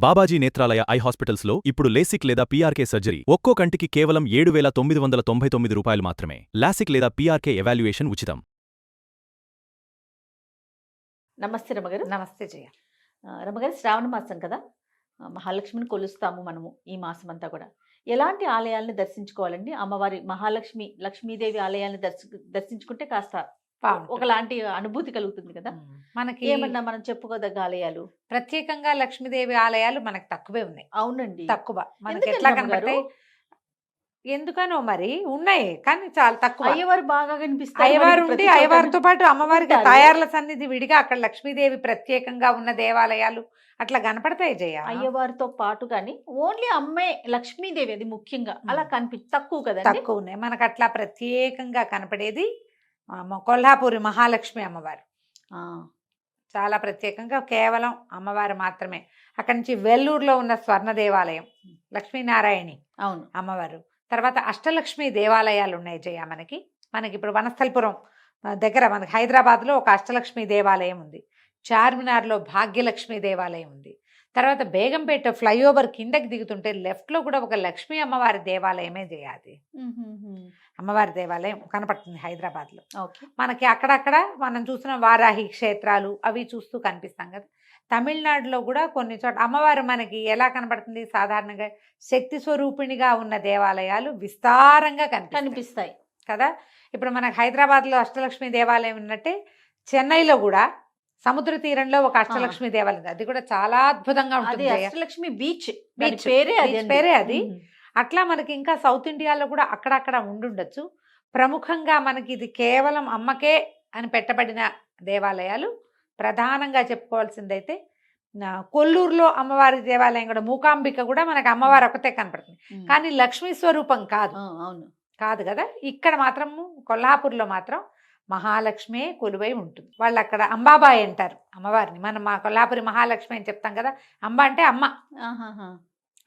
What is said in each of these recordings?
Babaji Netralaya I హాస్పిటల్స్లో ఇప్పుడు LASIK లేదా పీఆర్కే సర్జరీ ఒక్కో కంటికి కేవలం 7,999 రూపాయలు మాత్రమే. లాసిక్ లేదా పీఆర్కే ఎవాల్యుయేషన్ ఉచితం. నమస్తే రమగారు. నమస్తే జయ. రమగారు, శ్రావణ మాసం కదా, మహాలక్ష్మిని కొలుస్తాము మనము ఈ మాసం అంతా కూడా. ఎలాంటి ఆలయాలను దర్శించుకోవాలండి? అమ్మవారి మహాలక్ష్మి, లక్ష్మీదేవి ఆలయాలను దర్శించుకుంటే కాస్త ఒకలాంటి అనుభూతి కలుగుతుంది కదా. మనకి ఏమన్నా మనం చెప్పుకోదగ్గ ఆలయాలు? ప్రత్యేకంగా లక్ష్మీదేవి ఆలయాలు మనకు తక్కువే ఉన్నాయి. అవునండి, తక్కువ. మనకి ఎందుకని ఎట్లా రమ్మగారు? కనబడతాయి? ఎందుకనో మరి ఉన్నాయి, కానీ చాలా తక్కువ. అయ్యవారు బాగా కనిపిస్తారు. అయ్యవారు మనకి ఉండి ప్రతి చోట అయ్యవారితో పాటు అమ్మవారికి ఉంటారు. తాయార్ల సన్నిధి విడిగా, అక్కడ లక్ష్మీదేవి ప్రత్యేకంగా ఉన్న దేవాలయాలు అట్లా కనపడతాయి జయ. అయ్యవారితో పాటు కానీ ఓన్లీ అమ్మే లక్ష్మీదేవి, అది ముఖ్యంగా అలా తక్కువ కదండి. తక్కువ ఉన్నాయి. మనకు అట్లా ప్రత్యేకంగా కనపడేది కొల్హాపూరి మహాలక్ష్మి అమ్మవారు. ఆ, చాలా ప్రత్యేకంగా కేవలం అమ్మవారు మాత్రమే. అక్కడి నుంచి వెల్లూరులో ఉన్న స్వర్ణ దేవాలయం, లక్ష్మీనారాయణి అవును, అమ్మవారు. తర్వాత అష్టలక్ష్మి దేవాలయాలు ఉన్నాయి జయ. మనకి ఇప్పుడు వనస్థలపురం దగ్గర మనకి హైదరాబాద్లో ఒక అష్టలక్ష్మి దేవాలయం ఉంది. చార్మినార్లో భాగ్యలక్ష్మి దేవాలయం ఉంది. తర్వాత బేగంపేట ఫ్లైఓవర్ కిందకి దిగుతుంటే లెఫ్ట్లో కూడా ఒక లక్ష్మీ అమ్మవారి దేవాలయమే చేయాలి. అమ్మవారి దేవాలయం కనపడుతుంది హైదరాబాద్లో. ఓకే. మనకి అక్కడక్కడ మనం చూసిన వారాహి క్షేత్రాలు అవి చూస్తూ కనిపిస్తాం కదా. తమిళనాడులో కూడా కొన్ని చోట్ల అమ్మవారు మనకి ఎలా కనబడుతుంది? సాధారణంగా శక్తి స్వరూపిణిగా ఉన్న దేవాలయాలు విస్తారంగా కనిపిస్తాయి కదా. ఇప్పుడు మనకు హైదరాబాద్లో అష్టలక్ష్మి దేవాలయం ఉన్నట్టే చెన్నైలో కూడా సముద్ర తీరంలో ఒక అష్టలక్ష్మి దేవాలయం, అది కూడా చాలా అద్భుతంగా ఉంటుంది. అష్టలక్ష్మి బీచ్ పేరే అది. అట్లా మనకి ఇంకా సౌత్ ఇండియాలో కూడా అక్కడక్కడ ఉండుండొచ్చు. ప్రముఖంగా మనకి ఇది కేవలం అమ్మకే అని పెట్టబడిన దేవాలయాలు ప్రధానంగా చెప్పుకోవాల్సిందైతే కొల్లూరులో అమ్మవారి దేవాలయం కూడా, మూకాంబిక కూడా మనకి అమ్మవారు ఒకతే కనపడుతుంది, కానీ లక్ష్మీ స్వరూపం కాదు. అవును, కాదు కదా. ఇక్కడ మాత్రం కొల్హాపూర్లో మాత్రం మహాలక్ష్మి కొలువై ఉంటుంది. వాళ్ళు అక్కడ అంబాబాయి అంటారు అమ్మవారిని. మనం మా కొల్హాపురి మహాలక్ష్మి అని చెప్తాం కదా. అంబ అంటే అమ్మ,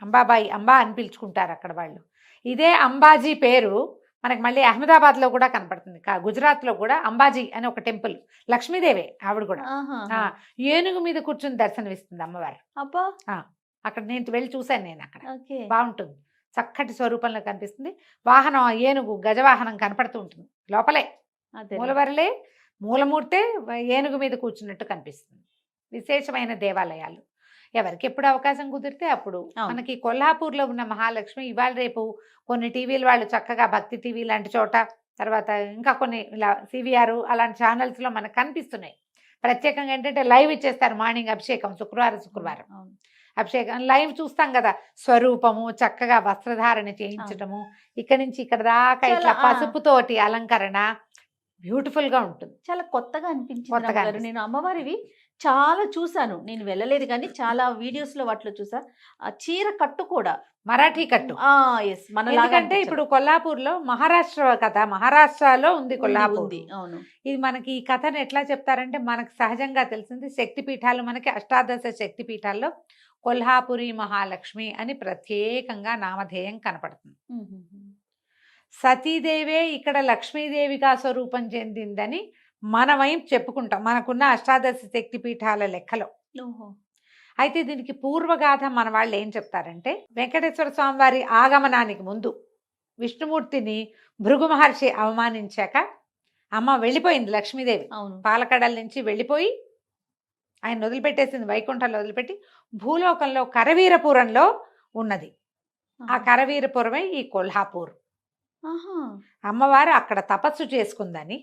అంబాబాయి, అంబా అని పిలుచుకుంటారు అక్కడ వాళ్ళు. ఇదే అంబాజీ పేరు మనకి మళ్ళీ అహ్మదాబాద్లో కూడా కనపడుతుంది. గుజరాత్లో కూడా అంబాజీ అని ఒక టెంపుల్, లక్ష్మీదేవే ఆవిడ కూడా. ఏనుగు మీద కూర్చుని దర్శనమిస్తుంది అమ్మవారు. అబ్బా, అక్కడ నేను వెళ్ళి చూశాను. నేను అక్కడ ఓకే, బాగుంటుంది, చక్కటి స్వరూపంలో కనిపిస్తుంది. వాహనం ఏనుగు గజవాహనం కనపడుతూ ఉంటుంది లోపలే. మూలవరలే మూలమూర్తే ఏనుగు మీద కూర్చున్నట్టు కనిపిస్తుంది. విశేషమైన దేవాలయాలు. ఎవరికి ఎప్పుడు అవకాశం కుదిరితే అప్పుడు. మనకి కొల్హాపూర్లో ఉన్న మహాలక్ష్మి ఇవాళ రేపు కొన్ని టీవీలు వాళ్ళు చక్కగా భక్తి టీవీ లాంటి చోట, తర్వాత ఇంకా కొన్ని ఇలా సివిఆర్ అలాంటి ఛానల్స్లో మనకు కనిపిస్తున్నాయి. ప్రత్యేకంగా ఏంటంటే లైవ్ ఇచ్చేస్తారు. మార్నింగ్ అభిషేకం శుక్రవారం అభిషేకం లైవ్ చూస్తాం కదా. స్వరూపము చక్కగా వస్త్రధారణ చేయించటము, ఇక్కడి నుంచి ఇక్కడ దాకా ఇట్లా పసుపుతోటి అలంకరణ బ్యూటిఫుల్ గా ఉంటుంది. చాలా కొత్తగా అనిపించింది. నేను అమ్మవారివి చాలా చూసాను, నేను వెళ్ళలేదు కానీ చాలా వీడియోస్ లో వాటిలో చూసా. ఆ చీర కట్టు కూడా మరాఠీ కట్టు. ఎందుకంటే ఇప్పుడు కొల్హాపూర్లో మహారాష్ట్ర కథ, మహారాష్ట్రలో ఉంది కొల్హాపూర్. అవును, ఇది మనకి ఈ కథను ఎట్లా చెప్తారంటే, మనకు సహజంగా తెలిసింది శక్తిపీఠాలు, మనకి అష్టాదశ శక్తిపీఠాల్లో కొల్హాపురి మహాలక్ష్మి అని ప్రత్యేకంగా నామధేయం కనపడుతుంది. సతీదేవే ఇక్కడ లక్ష్మీదేవిగా స్వరూపం చెందిందని మనమేం చెప్పుకుంటాం మనకున్న అష్టాదశ శక్తిపీఠాల లెక్కలో. అయితే దీనికి పూర్వగాథ మన వాళ్ళు ఏం చెప్తారంటే, వెంకటేశ్వర స్వామి వారి ఆగమనానికి ముందు విష్ణుమూర్తిని భృగు మహర్షి అవమానించాక అమ్మ వెళ్ళిపోయింది లక్ష్మీదేవి. పాలకడల నుంచి వెళ్ళిపోయి ఆయన వదిలిపెట్టేసింది, వైకుంఠంలో వదిలిపెట్టి భూలోకంలో కరవీరపురంలో ఉన్నది. ఆ కరవీరపురమే ఈ కొల్హాపూర్. అమ్మవారు అక్కడ తపస్సు చేసుకుందని,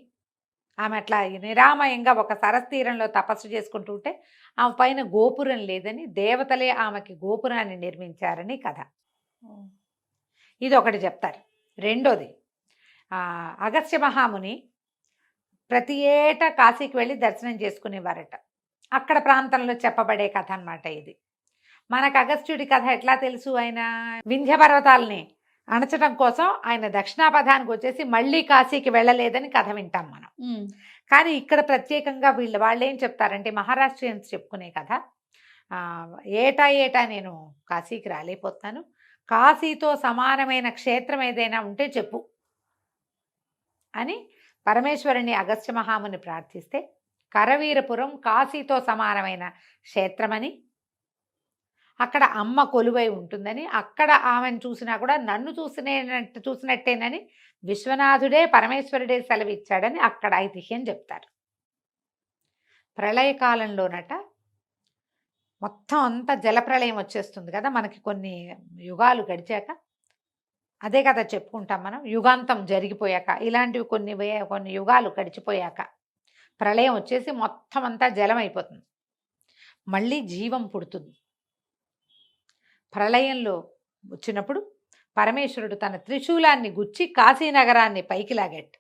ఆమె అట్లా నిరామయంగా ఒక సరస్తీరంలో తపస్సు చేసుకుంటుంటే ఆమె పైన గోపురం లేదని దేవతలే ఆమెకి గోపురాన్ని నిర్మించారని కథ. ఇది ఒకటి చెప్తారు. రెండోది, అగస్త్య మహాముని ప్రతి ఏటా కాశీకి వెళ్ళి దర్శనం చేసుకునేవారట. అక్కడ ప్రాంతంలో చెప్పబడే కథ అన్నమాట ఇది. మనకు అగస్త్యుడి కథ ఎట్లా తెలుసు? ఆయన వింధ్య పర్వతాలని అణచడం కోసం ఆయన దక్షిణాపథానికి వచ్చేసి మళ్ళీ కాశీకి వెళ్ళలేదని కథ వింటాం మనం. కానీ ఇక్కడ ప్రత్యేకంగా వాళ్ళు ఏం చెప్తారంటే, మహారాష్ట్రియన్స్ చెప్పుకునే కథ, ఏటా నేను కాశీకి రాలేకపోతాను, కాశీతో సమానమైన క్షేత్రం ఏదైనా ఉంటే చెప్పు అని పరమేశ్వరుని అగస్త్య మహాముని ప్రార్థిస్తే, కరవీరపురం కాశీతో సమానమైన క్షేత్రమని, అక్కడ అమ్మ కొలువై ఉంటుందని, అక్కడ ఆమెను చూసినా కూడా నన్ను చూసినట్టేనని విశ్వనాథుడే పరమేశ్వరుడే సెలవిచ్చాడని అక్కడ ఐతిహ్యం చెప్తారు. ప్రళయకాలంలోనట మొత్తం అంతా జలప్రళయం వచ్చేస్తుంది కదా మనకి, కొన్ని యుగాలు గడిచాక. అదే కదా చెప్పుకుంటాం మనం, యుగాంతం జరిగిపోయాక, ఇలాంటివి కొన్ని యుగాలు గడిచిపోయాక ప్రళయం వచ్చేసి మొత్తం అంతా జలం అయిపోతుంది, మళ్ళీ జీవం పుడుతుంది. ప్రళయంలో వచ్చినప్పుడు పరమేశ్వరుడు తన త్రిశూలాన్ని గుచ్చి కాశీనగరాన్ని పైకి లాగట్టు.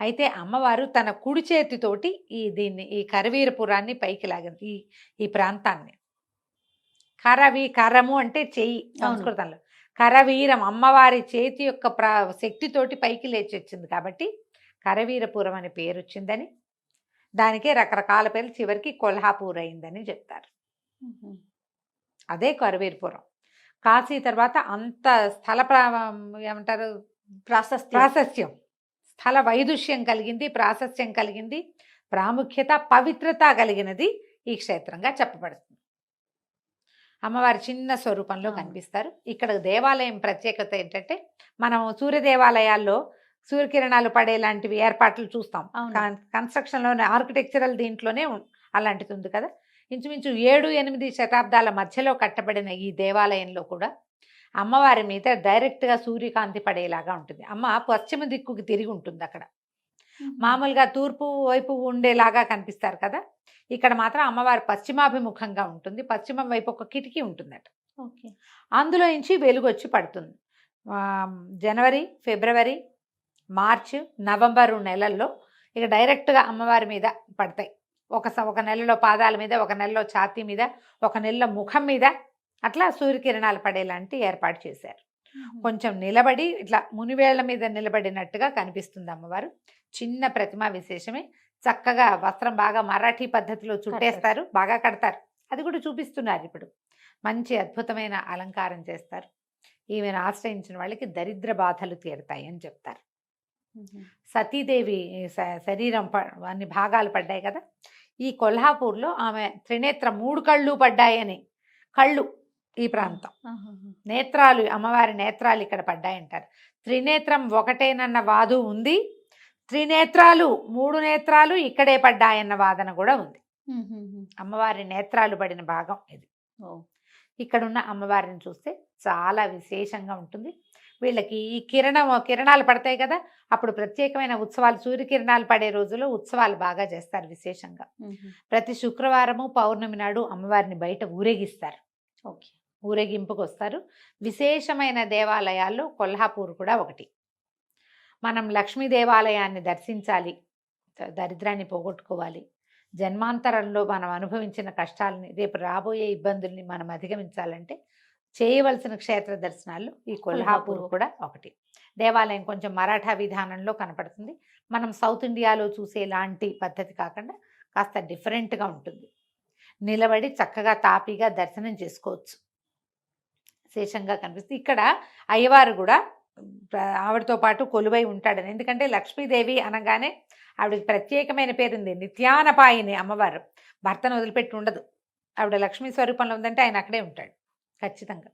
అయితే అమ్మవారు తన కుడి చేతితోటి ఈ కరవీరపురాన్ని పైకి లాగింది, ఈ ప్రాంతాన్ని. కరము అంటే చెయ్యి సంస్కృతంలో, కరవీరం అమ్మవారి చేతి యొక్క శక్తితోటి పైకి లేచొచ్చింది కాబట్టి కరవీరపురం అని పేరు వచ్చిందని, దానికే రకరకాల పేర్లు, చివరికి కొల్హాపూర్ అయిందని చెప్తారు. అదే కరవీరపురం. కాశీ తర్వాత అంత ఏమంటారు ప్రాశస్త్యం, స్థల వైదుష్యం కలిగింది, ప్రాశస్త్యం కలిగింది, ప్రాముఖ్యత పవిత్రత కలిగినది ఈ క్షేత్రంగా చెప్పబడుతుంది. అమ్మవారి చిన్న స్వరూపంలో కనిపిస్తారు. ఇక్కడ దేవాలయం ప్రత్యేకత ఏంటంటే, మనం సూర్య దేవాలయాల్లో సూర్యకిరణాలు పడే లాంటివి ఏర్పాట్లు చూస్తాం, కన్స్ట్రక్షన్లోనే ఆర్కిటెక్చరల్ దీంట్లోనే అలాంటిది ఉంది కదా. ఇంచుమించు 7-8 శతాబ్దాల మధ్యలో కట్టబడిన ఈ దేవాలయంలో కూడా అమ్మవారి మీద డైరెక్ట్గా సూర్యకాంతి పడేలాగా ఉంటుంది. అమ్మ పశ్చిమ దిక్కుకి తిరిగి ఉంటుంది. అక్కడ మామూలుగా తూర్పు వైపు ఉండేలాగా కనిపిస్తారు కదా, ఇక్కడ మాత్రం అమ్మవారి పశ్చిమాభిముఖంగా ఉంటుంది. పశ్చిమం వైపు ఒక కిటికీ ఉంటుందట, అందులో నుంచి వెలుగు వచ్చి పడుతుంది. జనవరి, ఫిబ్రవరి, మార్చి, నవంబరు నెలల్లో ఇక డైరెక్ట్గా అమ్మవారి మీద పడతాయి. ఒక నెలలో పాదాల మీద, ఒక నెలలో ఛాతీ మీద, ఒక నెలలో ముఖం మీద, అట్లా సూర్యకిరణాలు పడేలాంటి ఏర్పాటు చేశారు. కొంచెం నిలబడి ఇట్లా మునివేళ్ల మీద నిలబడినట్టుగా కనిపిస్తుంది అమ్మవారు. చిన్న ప్రతిమ విశేషమే. చక్కగా వస్త్రం బాగా మరాఠీ పద్ధతిలో చుట్టేస్తారు, బాగా కడతారు. అది కూడా చూపిస్తున్నారు ఇప్పుడు. మంచి అద్భుతమైన అలంకారం చేస్తారు. ఈమెను ఆశ్రయించిన వాళ్ళకి దరిద్ర బాధలు తీరుతాయి అని చెప్తారు. సతీదేవి శరీరం అన్ని భాగాలు పడ్డాయి కదా, ఈ కొల్హాపూర్లో ఆమె త్రినేత్ర 3 కళ్ళు పడ్డాయని, కళ్ళు ఈ ప్రాంతం, నేత్రాలు అమ్మవారి నేత్రాలు ఇక్కడ పడ్డాయంటారు. త్రినేత్రం ఒకటేనన్న వాదు ఉంది, త్రినేత్రాలు 3 నేత్రాలు ఇక్కడే పడ్డాయన్న వాదన కూడా ఉంది. అమ్మవారి నేత్రాలు పడిన భాగం ఇది. ఇక్కడున్న అమ్మవారిని చూస్తే చాలా విశేషంగా ఉంటుంది. వీళ్ళకి ఈ కిరణాలు పడతాయి కదా, అప్పుడు ప్రత్యేకమైన ఉత్సవాలు, సూర్యకిరణాలు పడే రోజుల్లో ఉత్సవాలు బాగా చేస్తారు విశేషంగా. ప్రతి శుక్రవారము పౌర్ణమి నాడు అమ్మవారిని బయట ఊరేగిస్తారు. ఊరేగింపుకు వస్తారు. విశేషమైన దేవాలయాల్లో కొల్హాపూర్ కూడా ఒకటి. మనం లక్ష్మీ దేవాలయాన్ని దర్శించాలి, దరిద్రాన్ని పోగొట్టుకోవాలి, జన్మాంతరంలో మనం అనుభవించిన కష్టాలని, రేపు రాబోయే ఇబ్బందుల్ని మనం అధిగమించాలంటే చేయవలసిన క్షేత్ర దర్శనాలు ఈ కొల్హాపూర్ కూడా ఒకటి. దేవాలయం కొంచెం మరాఠా విధానంలో కనపడుతుంది. మనం సౌత్ ఇండియాలో చూసేలాంటి పద్ధతి కాకుండా కాస్త డిఫరెంట్గా ఉంటుంది. నిలబడి చక్కగా తాపీగా దర్శనం చేసుకోవచ్చు, విశేషంగా కనిపిస్తుంది. ఇక్కడ అయ్యవారు కూడా ఆవిడతో పాటు కొలువై ఉంటాడని, ఎందుకంటే లక్ష్మీదేవి అనగానే ఆవిడకి ప్రత్యేకమైన పేరుంది, నిత్యానపాయిని అమ్మవారు. భర్తను వదిలిపెట్టి ఉండదు. ఆవిడ లక్ష్మీ స్వరూపంలో ఉందంటే ఆయన అక్కడే ఉంటాడు ఖచ్చితంగా.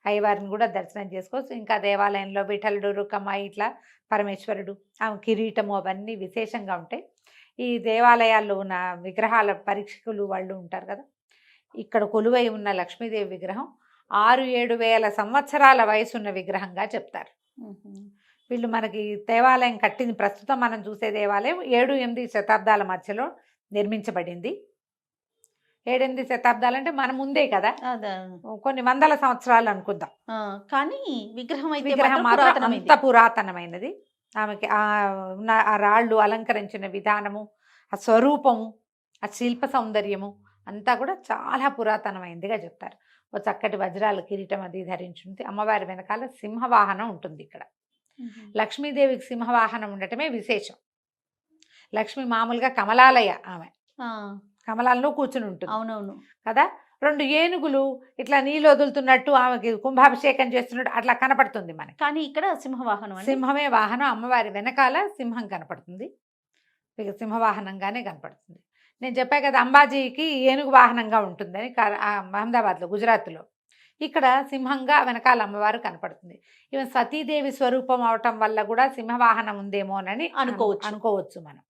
అయ్యవారిని కూడా దర్శనం చేసుకోవచ్చు. ఇంకా దేవాలయంలో విఠలుడు, రుక్కమ్మ, ఇట్లా పరమేశ్వరుడు, ఆమె కిరీటము, అవన్నీ విశేషంగా ఉంటాయి. ఈ దేవాలయాల్లో ఉన్న విగ్రహాల పరీక్షకులు వాళ్ళు ఉంటారు కదా, ఇక్కడ కొలువై ఉన్న లక్ష్మీదేవి విగ్రహం 6-7 వేల సంవత్సరాల వయసున్న విగ్రహంగా చెప్తారు. వీళ్ళు మనకి దేవాలయం కట్టింది, ప్రస్తుతం మనం చూసే దేవాలయం 7-8 శతాబ్దాల మధ్యలో నిర్మించబడింది. 7-8 శతాబ్దాలు అంటే మన ముందే కదా, కొన్ని వందల సంవత్సరాలు అనుకుందాం. కానీ విగ్రహం మాత్రం అంత పురాతనమైనది. ఆమెకి ఆ రాళ్ళు అలంకరించిన విధానము, ఆ స్వరూపము, ఆ శిల్ప సౌందర్యము అంతా కూడా చాలా పురాతనమైనదిగా చెప్తారు. ఓ చక్కటి వజ్రాల కిరీటం అది ధరించుంది. అమ్మవారి వెనకాల సింహవాహనం ఉంటుంది. ఇక్కడ లక్ష్మీదేవికి సింహవాహనం ఉండటమే విశేషం. లక్ష్మి మామూలుగా కమలాలయ, ఆమె కమలాలను కూర్చుని ఉంటుంది. అవునవును కదా, 2 ఏనుగులు ఇట్లా నీళ్ళు వదులుతున్నట్టు, ఆమెకి కుంభాభిషేకం చేస్తున్నట్టు అట్లా కనపడుతుంది మనకి. కానీ ఇక్కడ సింహవాహనం, సింహమే వాహనం. అమ్మవారి వెనకాల సింహం కనపడుతుంది, సింహవాహనంగానే కనపడుతుంది. నేను చెప్పా కదా అంబాజీకి ఏనుగు వాహనంగా ఉంటుందని అహ్మదాబాద్లో, గుజరాత్లో. ఇక్కడ సింహంగా వెనకాల అమ్మవారు కనపడుతుంది. ఈవెన్ సతీదేవి స్వరూపం అవటం వల్ల కూడా సింహవాహనం ఉందేమోనని అనుకోవచ్చు మనం.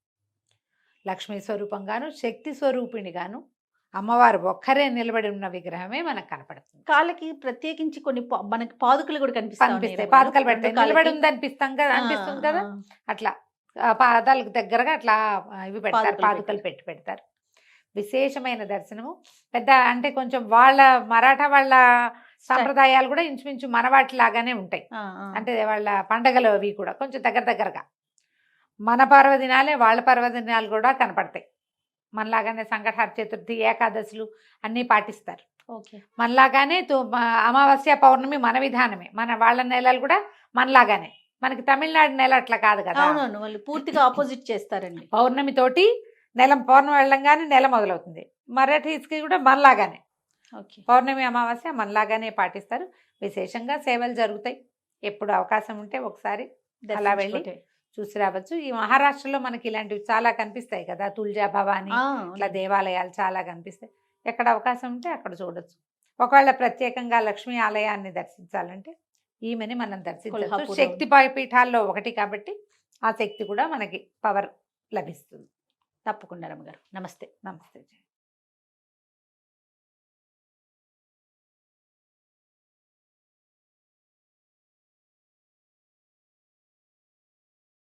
లక్ష్మీ స్వరూపంగాను, శక్తి స్వరూపిణిగాను అమ్మవారు ఒక్కరే నిలబడి ఉన్న విగ్రహమే మనకు కనపడుతుంది. కాళ్ళకి ప్రత్యేకించి కొన్ని మనకి పాదుకలు కూడా కనిపిస్తాయి. పాదుకలు పెడతాయి, నిలబడి ఉంది అనిపిస్తుంది కదా, అట్లా పాదాలకు దగ్గరగా అట్లా ఇవి పెడతారు, పాదుకలు పెడతారు. విశేషమైన దర్శనము. పెద్ద అంటే కొంచెం వాళ్ళ మరాఠా వాళ్ళ సంప్రదాయాలు కూడా ఇంచుమించు మనవాటి లాగానే ఉంటాయి. అంటే వాళ్ళ పండగలు అవి కూడా కొంచెం దగ్గరగా మన పర్వదినాలే వాళ్ళ పర్వదినాలు కూడా కనపడతాయి. మనలాగానే సంకటహర చతుర్థి, ఏకాదశులు అన్నీ పాటిస్తారు. మనలాగానే అమావాస్య, పౌర్ణమి మన విధానమే. వాళ్ళ నెలలు కూడా మనలాగానే. మనకి తమిళనాడు నెల అట్లా కాదు కదా, వాళ్ళు పూర్తిగా ఆపోజిట్ చేస్తారండి. పౌర్ణమి తోటి పౌర్ణమి వెళ్ళంగానే నెల మొదలవుతుంది. మరాఠీస్కి కూడా మనలాగానే పౌర్ణమి, అమావాస్య మనలాగానే పాటిస్తారు. విశేషంగా సేవలు జరుగుతాయి. ఎప్పుడు అవకాశం ఉంటే ఒకసారి అలా వెళ్ళి చూసి రావచ్చు. ఈ మహారాష్ట్రలో మనకి ఇలాంటివి చాలా కనిపిస్తాయి కదా, తుల్జా భవాని ఇట్లా దేవాలయాలు చాలా కనిపిస్తాయి. ఎక్కడ అవకాశం ఉంటే అక్కడ చూడొచ్చు. ఒకవేళ ప్రత్యేకంగా లక్ష్మీ ఆలయాన్ని దర్శించాలంటే ఈమెని మనం దర్శించవచ్చు. శక్తి పీఠాల్లో ఒకటి కాబట్టి ఆ శక్తి కూడా మనకి పవర్ లభిస్తుంది. తప్పకుండా రమ్మగారు. నమస్తే. నమస్తే.